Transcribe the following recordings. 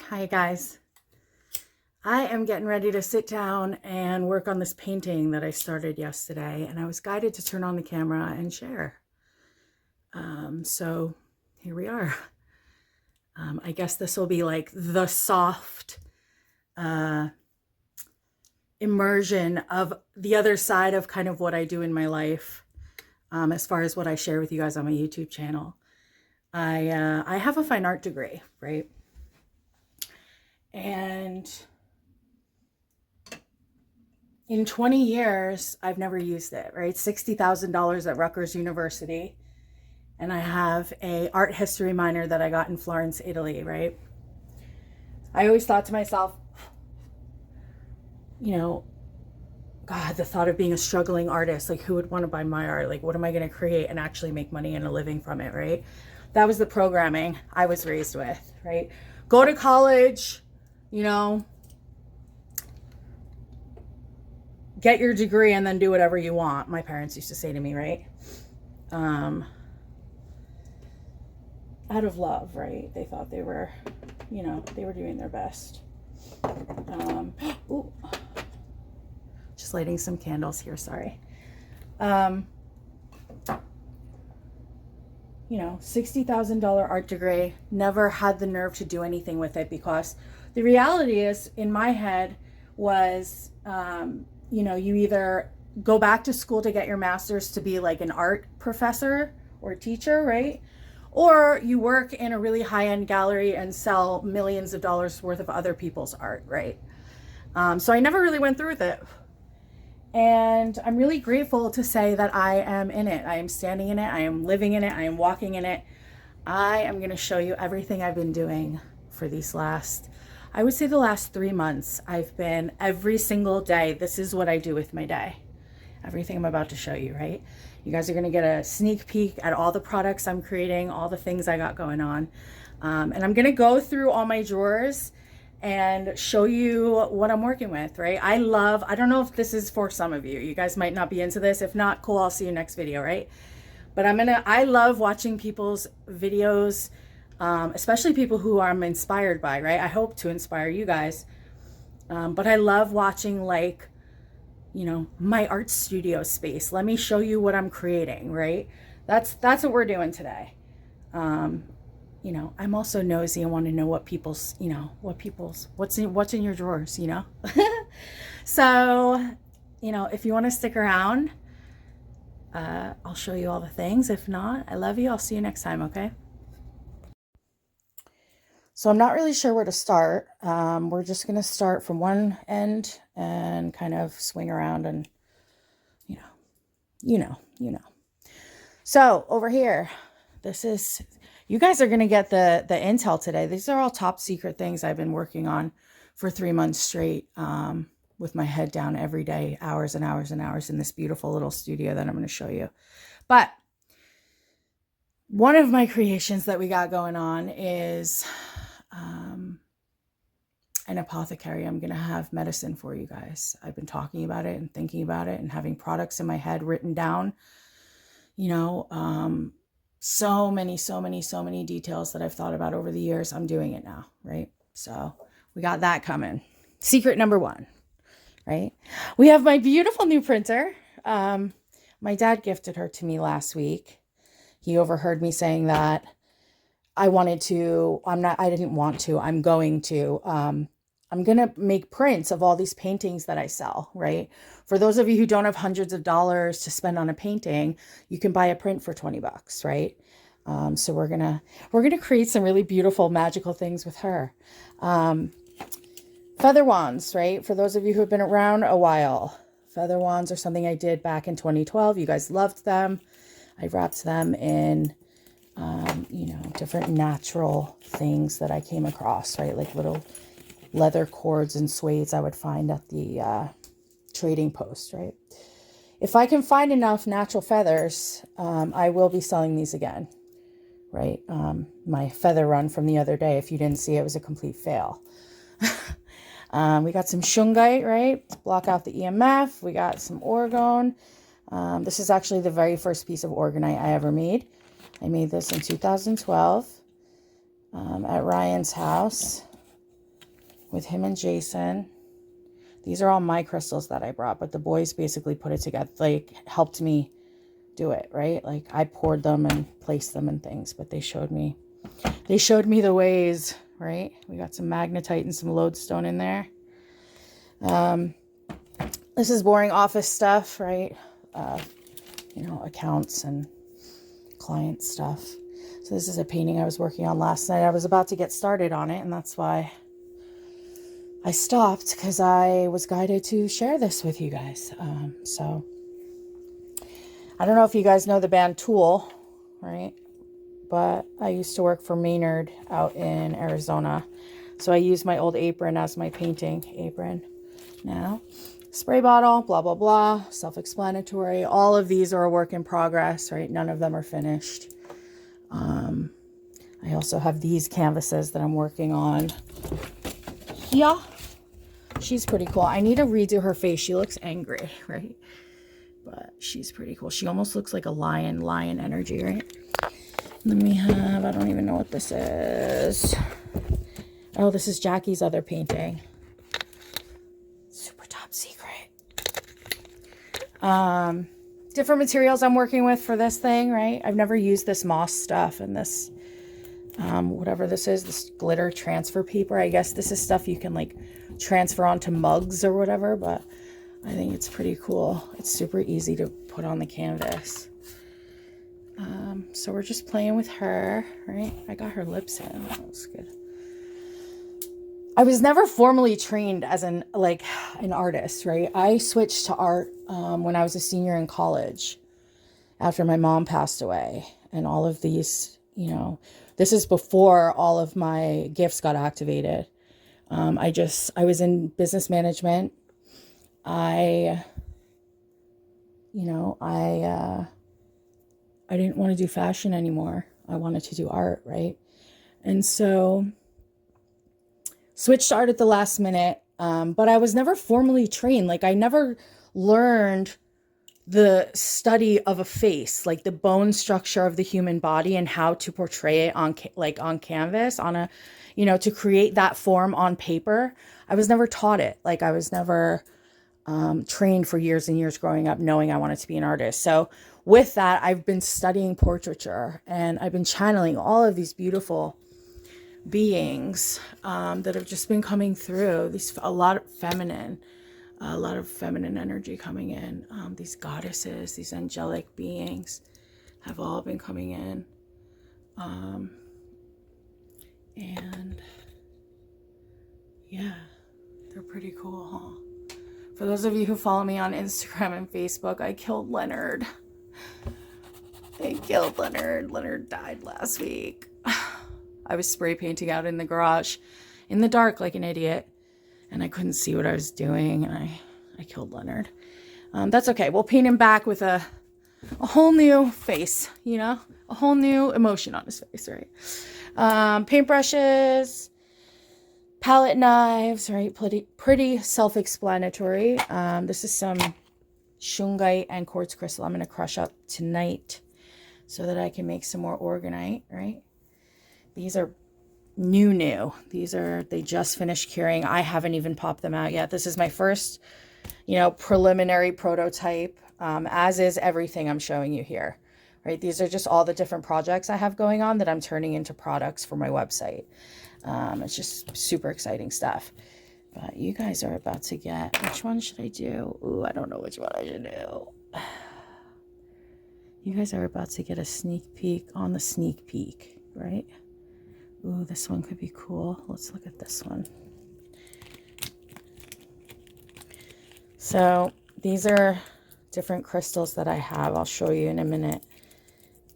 Hi guys. I am getting ready to sit down and work on this painting that I started yesterday, and I was guided to turn on the camera and share. So here we are. I guess this will be like the soft immersion of the other side of kind of what I do in my life, as far as what I share with you guys on my YouTube channel. I have a fine art degree, right? And in 20 years, I've never used it, right? $60,000 at Rutgers University. And I have a art history minor that I got in Florence, Italy, right? I always thought to myself, God, the thought of being a struggling artist, like who would want to buy my art? Like, what am I going to create and actually make money and a living from it, right? That was the programming I was raised with, right? Go to college, get your degree and then do whatever you want. My parents used to say to me, right? Out of love, right? They thought they were, they were doing their best. Ooh, just lighting some candles here, sorry. $60,000 art degree, never had the nerve to do anything with it because the reality is, in my head, was, you either go back to school to get your master's to be like an art professor or teacher, right? Or you work in a really high-end gallery and sell millions of dollars worth of other people's art, right? So I never really went through with it. And I'm really grateful to say that I am in it. I am standing in it. I am living in it. I am walking in it. I am going to show you everything I've been doing for these I would say the last 3 months. I've been every single day. This is what I do with my day. Everything I'm about to show you, right? You guys are going to get a sneak peek at all the products I'm creating, all the things I got going on. And I'm going to go through all my drawers and show you what I'm working with, right? I don't know if this is for some of you. You guys might not be into this. If not, cool, I'll see you next video, right? But I love watching people's videos, especially people who I'm inspired by, right? I hope to inspire you guys. But I love watching, like, my art studio space. Let me show you what I'm creating, right? That's what we're doing today. I'm also nosy. I want to know what people's, what's in your drawers, So, if you want to stick around, I'll show you all the things. If not, I love you. I'll see you next time, okay? So I'm not really sure where to start. We're just going to start from one end and kind of swing around and, you know. So over here, you guys are going to get the intel today. These are all top secret things I've been working on for 3 months straight, with my head down every day, hours and hours and hours in this beautiful little studio that I'm going to show you. But one of my creations that we got going on is an apothecary. I'm going to have medicine for you guys. I've been talking about it and thinking about it and having products in my head written down, so many details that I've thought about over the years. I'm doing it now, right? So we got that coming. Secret number 1, right? We have my beautiful new printer. My dad gifted her to me last week. He overheard me saying that I'm going to, I'm going to make prints of all these paintings that I sell, right? For those of you who don't have hundreds of dollars to spend on a painting, you can buy a print for 20 bucks, right? So we're going to create some really beautiful, magical things with her. Feather wands, right? For those of you who have been around a while, feather wands are something I did back in 2012. You guys loved them. I wrapped them in, different natural things that I came across, right? Like little leather cords and suedes I would find at the trading post, right? If I can find enough natural feathers, I will be selling these again, right? My feather run from the other day, if you didn't see it, was a complete fail. We got some shungite, right? To block out the EMF. We got some orgone. This is actually the very first piece of orgonite I ever made. I made this in 2012 at Ryan's house. with him and Jason. These are all my crystals that I brought, but the boys basically put it together, like helped me do it, right? Like I poured them and placed them and things, but they showed me the ways, right? We got some magnetite and some lodestone in there. This is boring office stuff, right? You know, accounts and client stuff. So this is a painting I was working on last night. I was about to get started on it, and that's why I stopped, because I was guided to share this with you guys. So I don't know if you guys know the band Tool, right? But I used to work for Maynard out in Arizona. So I use my old apron as my painting apron now. Spray bottle, blah, blah, blah, self-explanatory. All of these are a work in progress, right? None of them are finished. I also have these canvases that I'm working on. Yeah, she's pretty cool. I need to redo her face. She looks angry, right? But she's pretty cool. She almost looks like a lion energy, right? Then we have, I don't even know what this is. Oh, this is Jackie's other painting. Super top secret. Different materials I'm working with for this thing, right? I've never used this moss stuff and this, whatever this is, this glitter transfer paper. I guess this is stuff you can like transfer onto mugs or whatever, but I think it's pretty cool. It's super easy to put on the canvas. So we're just playing with her, right? I got her lips in. That was good. I was never formally trained as an artist, right? I switched to art when I was a senior in college after my mom passed away. And all of these, you know, this is before all of my gifts got activated. I was in business management. I didn't want to do fashion anymore. I wanted to do art, right? And so switched to art at the last minute. But I was never formally trained. Like I never learned the study of a face, like the bone structure of the human body and how to portray it on canvas, to create that form on paper. I was never taught it. Like I was never trained for years and years growing up knowing I wanted to be an artist. So with that, I've been studying portraiture, and I've been channeling all of these beautiful beings that have just been coming through. A lot of feminine energy coming in. These goddesses, these angelic beings have all been coming in. And yeah, they're pretty cool, huh? For those of you who follow me on Instagram and Facebook, I killed Leonard. Leonard died last week. I was spray painting out in the garage in the dark like an idiot, and I couldn't see what I was doing, and I killed Leonard. That's okay. We'll paint him back with a whole new face, a whole new emotion on his face, right? Paintbrushes, palette knives, right? Pretty self-explanatory. This is some shungite and quartz crystal I'm going to crush up tonight so that I can make some more orgonite, right? These are new. They just finished curing. I haven't even popped them out yet. This is my first, preliminary prototype, as is everything I'm showing you here, right? These are just all the different projects I have going on that I'm turning into products for my website. It's just super exciting stuff. But you guys are about to get, which one should I do? Ooh, I don't know which one I should do. You guys are about to get a sneak peek on the sneak peek, right? Ooh, this one could be cool. Let's look at this one. So these are different crystals that I have. I'll show you in a minute.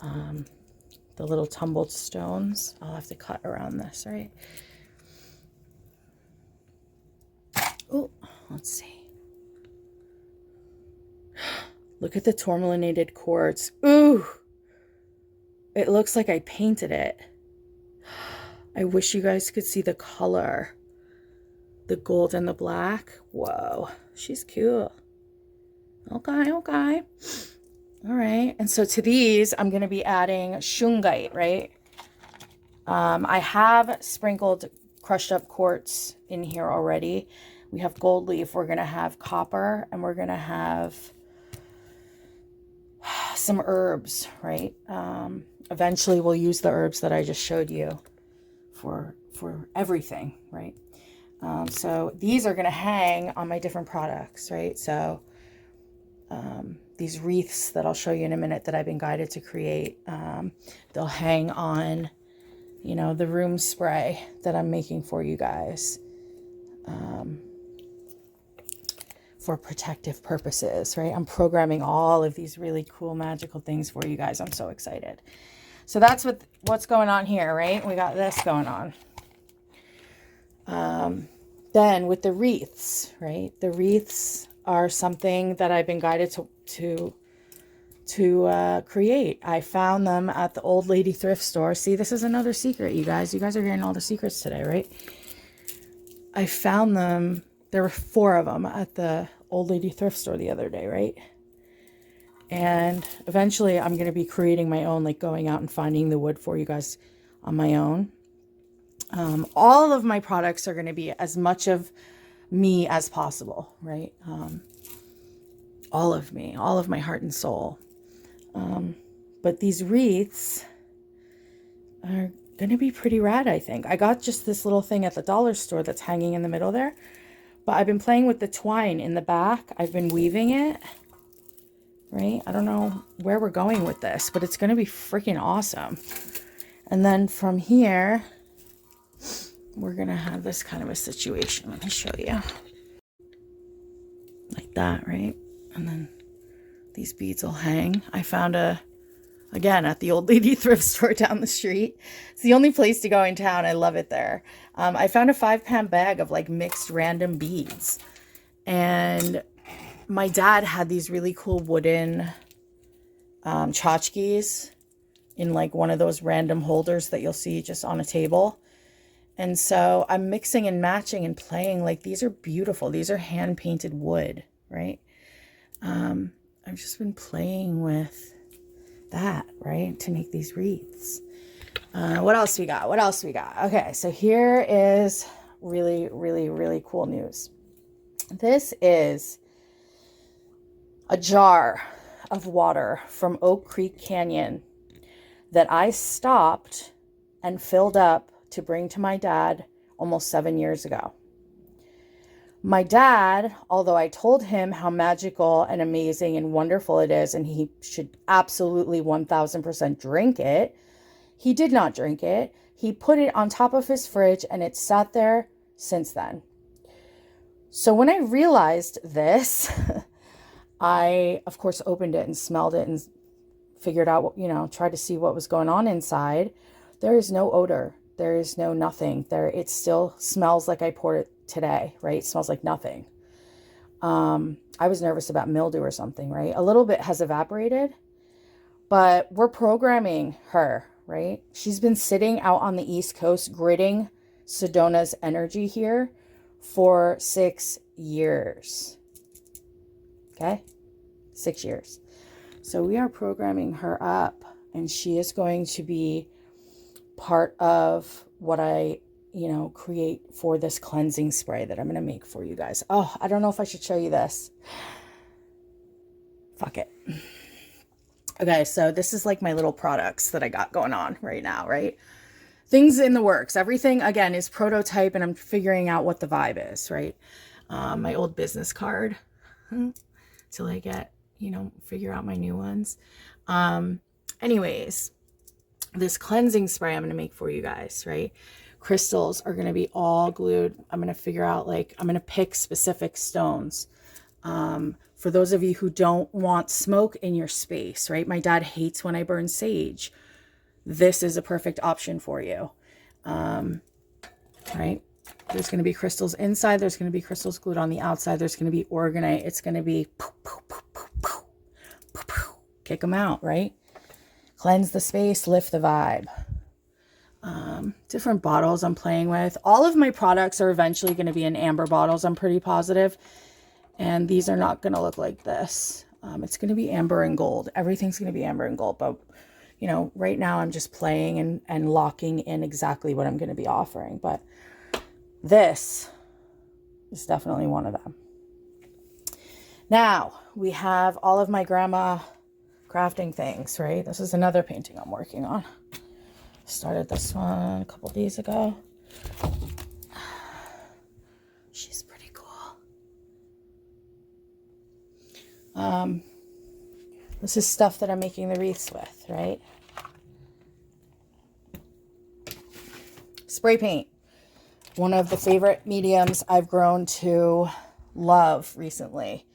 The little tumbled stones. I'll have to cut around this, right? Oh, let's see. Look at the tourmalinated quartz. Ooh, it looks like I painted it. I wish you guys could see the color. The gold and the black. Whoa, she's cute. Okay. All right, and so to these, I'm going to be adding shungite, right? I have sprinkled crushed up quartz in here already. We have gold leaf, we're going to have copper, and we're going to have some herbs, right? Eventually we'll use the herbs that I just showed you for everything, right? So these are going to hang on my different products, right? So these wreaths that I'll show you in a minute that I've been guided to create, they'll hang on, you know, the room spray that I'm making for you guys, for protective purposes, right? I'm programming all of these really cool magical things for you guys. I'm so excited. So that's what's going on here, right? We got this going on. Then with the wreaths, right? The wreaths are something that I've been guided to create. I found them at the Old Lady thrift store. See, this is another secret, you guys. You guys are hearing all the secrets today, right? I found them. There were 4 of them at the Old Lady thrift store the other day, right? And eventually I'm going to be creating my own, like going out and finding the wood for you guys on my own. All of my products are going to be as much of me as possible, right? All of me, all of my heart and soul. But these wreaths are going to be pretty rad, I think. I got just this little thing at the dollar store that's hanging in the middle there. But I've been playing with the twine in the back. I've been weaving it, right? I don't know where we're going with this, but it's going to be freaking awesome. And then from here, we're going to have this kind of a situation. Let me show you. Like that, right? And then these beads will hang. I found again, at the Old Lady thrift store down the street. It's the only place to go in town. I love it there. I found a 5-pound bag of like mixed random beads. And my dad had these really cool wooden tchotchkes in like one of those random holders that you'll see just on a table. And so I'm mixing and matching and playing. Like, these are beautiful. These are hand painted wood, right? I've just been playing with that, right, to make these wreaths. What else we got? What else we got? Okay, so here is really, really, really cool news. This is a jar of water from Oak Creek Canyon that I stopped and filled up to bring to my dad almost 7 years ago. My dad, although I told him how magical and amazing and wonderful it is, and he should absolutely 1000% drink it, he did not drink it. He put it on top of his fridge and it sat there since then. So when I realized this, I, of course, opened it and smelled it and figured out, tried to see what was going on inside. There is no odor. There is no nothing there. It still smells like I poured it today, right? It smells like nothing. I was nervous about mildew or something, right? A little bit has evaporated, but we're programming her, right? She's been sitting out on the East Coast gridding Sedona's energy here for 6 years. Okay? 6 years. So we are programming her up, and she is going to be part of what I, create for this cleansing spray that I'm going to make for you guys. Oh, I don't know if I should show you this. Fuck it. Okay, so this is like my little products that I got going on right now, right? Things in the works. Everything, again, is prototype, and I'm figuring out what the vibe is, right? My old business card till I get, figure out my new ones. Anyways, this cleansing spray I'm going to make for you guys, right? Crystals are going to be all glued. I'm going to figure out, I'm going to pick specific stones. For those of you who don't want smoke in your space, right? My dad hates when I burn sage. This is a perfect option for you. Right? There's going to be crystals inside. There's going to be crystals glued on the outside. There's going to be organite. It's going to be kick them out, right? Cleanse the space, lift the vibe. Different bottles I'm playing with. All of my products are eventually going to be in amber bottles, I'm pretty positive. And these are not going to look like this. It's going to be amber and gold. Everything's going to be amber and gold. But, right now I'm just playing and locking in exactly what I'm going to be offering. But This is definitely one of them. Now we have all of my grandma crafting things, right? This is another painting I'm working on. Started this one a couple days ago. She's pretty cool. This is stuff that I'm making the wreaths with, right? Spray paint. One of the favorite mediums I've grown to love recently.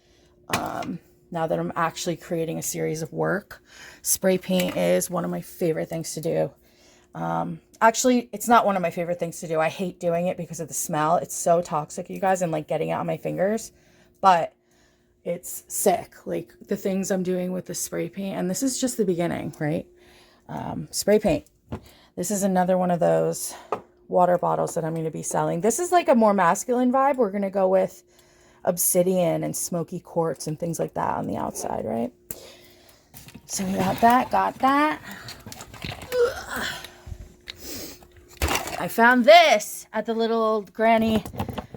Now that I'm actually creating a series of work, spray paint is one of my favorite things to do. Actually, it's not one of my favorite things to do. I hate doing it because of the smell. It's so toxic, you guys, and like getting it on my fingers. But it's sick, like the things I'm doing with the spray paint. And this is just the beginning, right? Spray paint. This is another one of those water bottles that I'm going to be selling. This is like a more masculine vibe. We're going to go with obsidian and smoky quartz and things like that on the outside, right? So we got that. I found this at the little old granny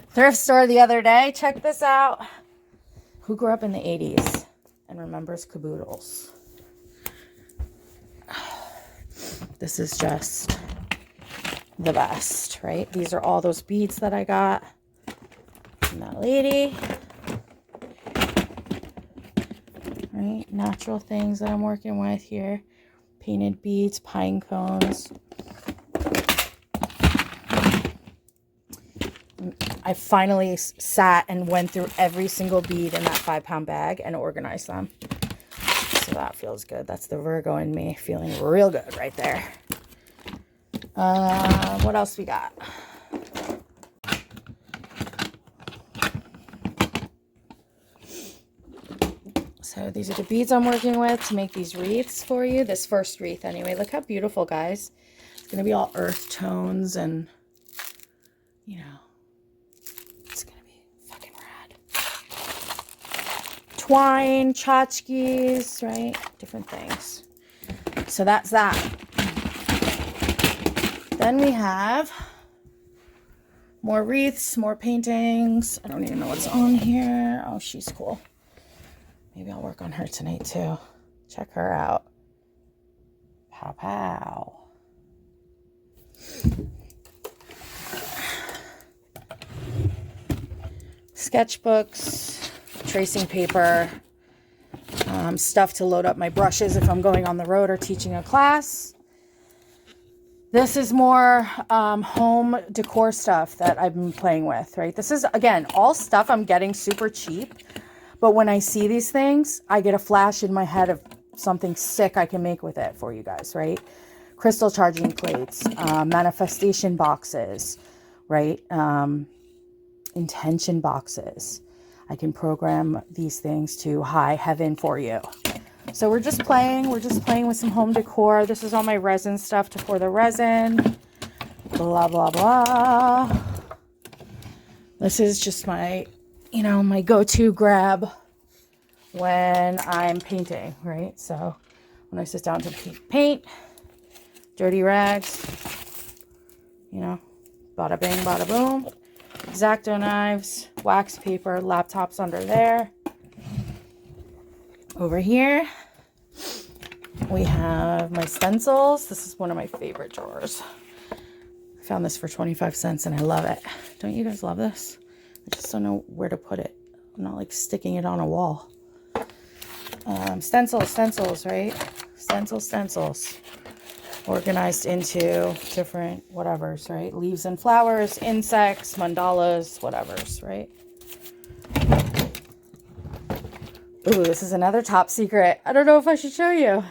thrift store the other day. Check this out. Who grew up in the 80s and remembers caboodles? This is just the best, right? These are all those beads that I got from that lady. Right? Natural things that I'm working with here. Painted beads, pine cones. I finally sat and went through every single bead in that 5-pound bag and organized them. So that feels good. That's the Virgo in me feeling real good right there. What else we got? So these are the beads I'm working with to make these wreaths for you. This first wreath anyway. Look how beautiful, guys. It's going to be all earth tones and, you know, it's going to be fucking rad. Twine, tchotchkes, right? Different things. So that's that. Then we have more wreaths, more paintings. I don't even know what's on here. Oh, she's cool. Maybe I'll work on her tonight too. Check her out. Pow pow. Sketchbooks, tracing paper, stuff to load up my brushes if I'm going on the road or teaching a class. This is more home decor stuff that I've been playing with, right? This is, again, all stuff I'm getting super cheap. But when I see these things, I get a flash in my head of something sick I can make with it for you guys, right? Crystal charging plates, manifestation boxes, right? Intention boxes. I can program these things to high heaven for you. So we're just playing with some home decor. This is all my resin stuff to pour the resin. Blah, blah, blah. This is just my, you know, my go-to grab when I'm painting, right? So when I sit down to paint, dirty rags, you know, bada bing, bada boom. X-Acto knives, wax paper, laptops under there. Over here, we have my stencils. This is one of my favorite drawers. I found this for 25 cents and I love it. Don't you guys love this? I just don't know where to put it. I'm not like sticking it on a wall. Stencils, right? Stencils. Organized into different whatevers, right? Leaves and flowers, insects, mandalas, whatevers, right? Ooh, this is another top secret. I don't know if I should show you.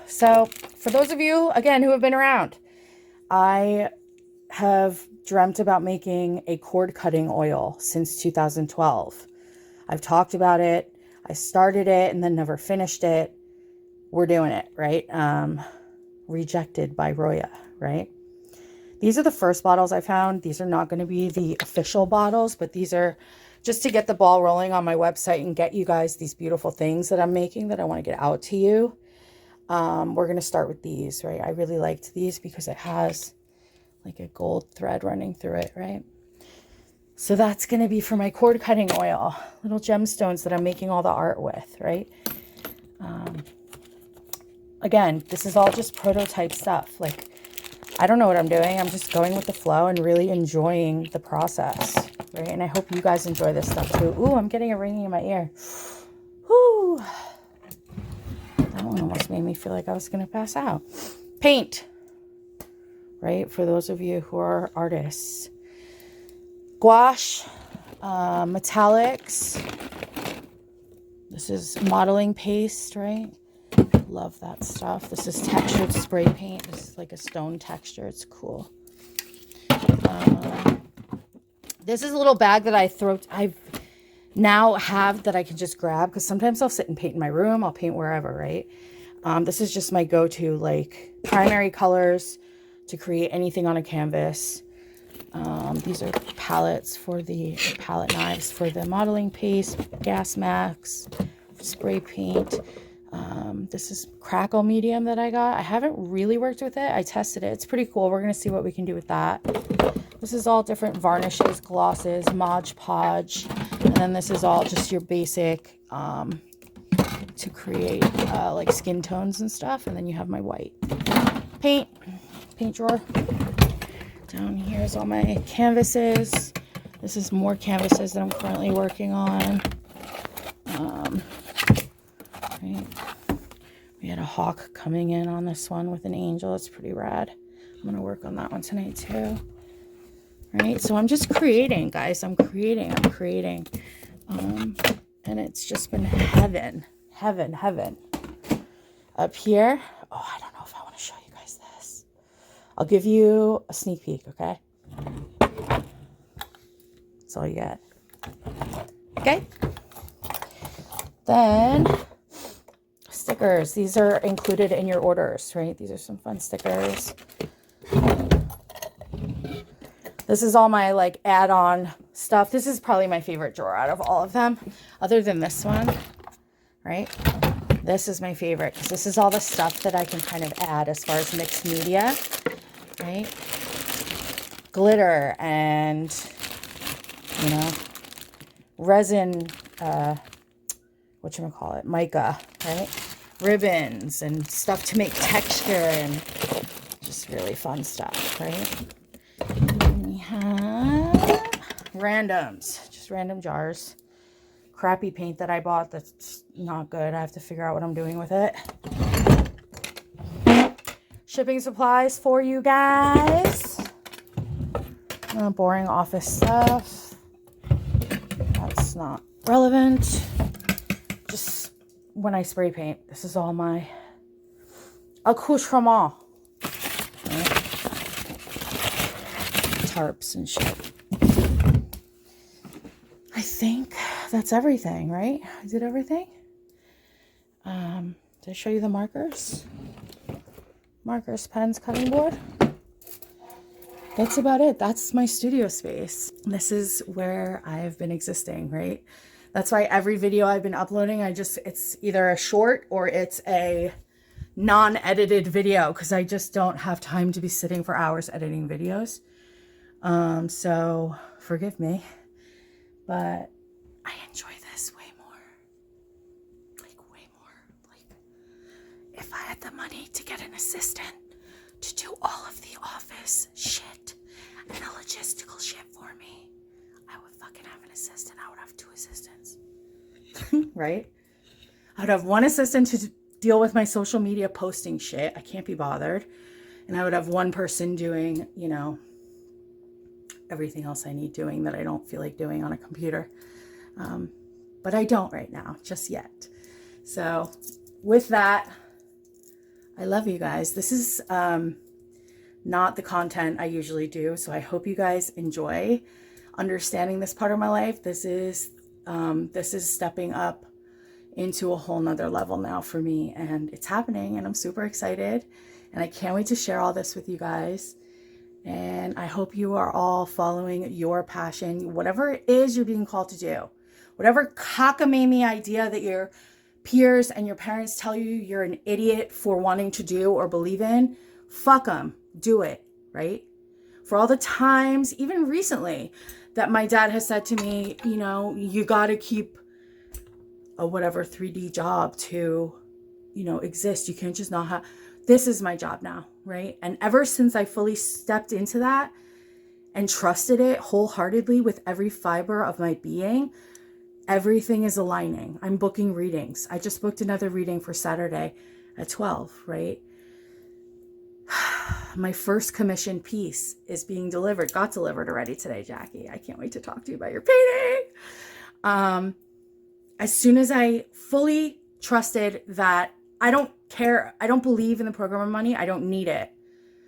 So, for those of you, again, who have been around, I have dreamt about making a cord cutting oil since 2012. I've talked about it. I started it and then never finished it. We're doing it, right? Rejected by Roya, right? These are the first bottles I found. These are not going to be the official bottles, but these are just to get the ball rolling on my website and get you guys these beautiful things that I'm making that I want to get out to you. We're going to start with these, right? I really liked these because it has like a gold thread running through it, right? So that's going to be for my cord cutting oil, little gemstones that I'm making all the art with, right? Again, this is all just prototype stuff. Like, I don't know what I'm doing. I'm just going with the flow and really enjoying the process, right? And I hope you guys enjoy this stuff too. Ooh, I'm getting a ringing in my ear. Whoo. That one almost made me feel like I was going to pass out. Paint, right? For those of you who are artists. Gouache, metallics. This is modeling paste, right? Love that stuff. This is textured spray paint. This is like a stone texture. It's cool. This is a little bag that I now have that I can just grab, because sometimes I'll sit and paint in my room. I'll paint wherever, right? This is just my go-to, like, primary colors to create anything on a canvas. These are palettes for the palette knives for the modeling paste, gas masks, spray paint. This is crackle medium that I got. I haven't really worked with it. I tested it. It's pretty cool. We're going to see what we can do with that. This is all different varnishes, glosses, Mod Podge. And then this is all just your basic to create like skin tones and stuff. And then you have my white paint drawer. Down here is all my canvases. This is more canvases that I'm currently working on. Right. We had a hawk coming in on this one with an angel. It's pretty rad. I'm going to work on that one tonight too. Right. So I'm just creating, guys. I'm creating. And it's just been heaven. Up here. Oh, I don't know if I want to show you guys this. I'll give you a sneak peek, okay? That's all you get. Okay. Then stickers. These are included in your orders, right? These are some fun stickers. This is all my like add-on stuff. This is probably my favorite drawer out of all of them, other than this one, right? This is my favorite because this is all the stuff that I can kind of add as far as mixed media, right? Glitter and, you know, resin, whatchamacallit, mica, right? Ribbons and stuff to make texture and just really fun stuff, right? And we have randoms, just random jars. Crappy paint that I bought that's not good. I have to figure out what I'm doing with it. Shipping supplies for you guys. Boring office stuff. That's not relevant. Just when I spray paint, this is all my accoutrement. Right? Tarps and shit. I think that's everything, right? I did everything. Did I show you the markers? Markers, pens, cutting board. That's about it. That's my studio space. This is where I've been existing, right? That's why every video I've been uploading, it's either a short or it's a non-edited video because I just don't have time to be sitting for hours editing videos. So forgive me, but I enjoy this way more. Like way more. Like if I had the money to get an assistant to do all of the office shit and the logistical shit for me, I would fucking have an assistant. I would have 2 assistants. Right? I would have 1 assistant to deal with my social media posting shit. I can't be bothered. And I would have 1 person doing, you know, everything else I need doing that I don't feel like doing on a computer. But I don't right now, just yet. So with that, I love you guys. This is not the content I usually do. So I hope you guys enjoy understanding this part of my life. This is stepping up into a whole nother level now for me, and it's happening, and I'm super excited, and I can't wait to share all this with you guys. And I hope you are all following your passion, whatever it is you're being called to do, whatever cockamamie idea that your peers and your parents tell you you're an idiot for wanting to do or believe in, fuck them, do it, right? for all the times, even recently, that my dad has said to me, you know, you got to keep a whatever 3D job to, you know, exist. You can't just not have, this is my job now, right? And ever since I fully stepped into that and trusted it wholeheartedly with every fiber of my being, everything is aligning. I'm booking readings. I just booked another reading for Saturday at 12, right? My first commission piece is being delivered. Got delivered already today, Jackie. I can't wait to talk to you about your painting. As soon as I fully trusted that I don't care, I don't believe in the program of money, I don't need it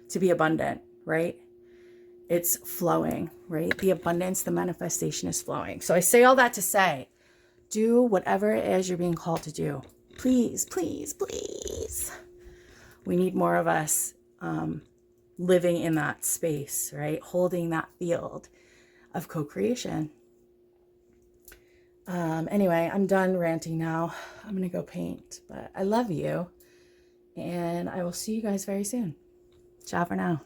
to be abundant, right? It's flowing, right? The abundance, the manifestation is flowing. So I say all that to say, do whatever it is you're being called to do. Please, please, please. We need more of us living in that space, right? Holding that field of co-creation. Anyway, I'm done ranting now. I'm going to go paint, but I love you and I will see you guys very soon. Ciao for now.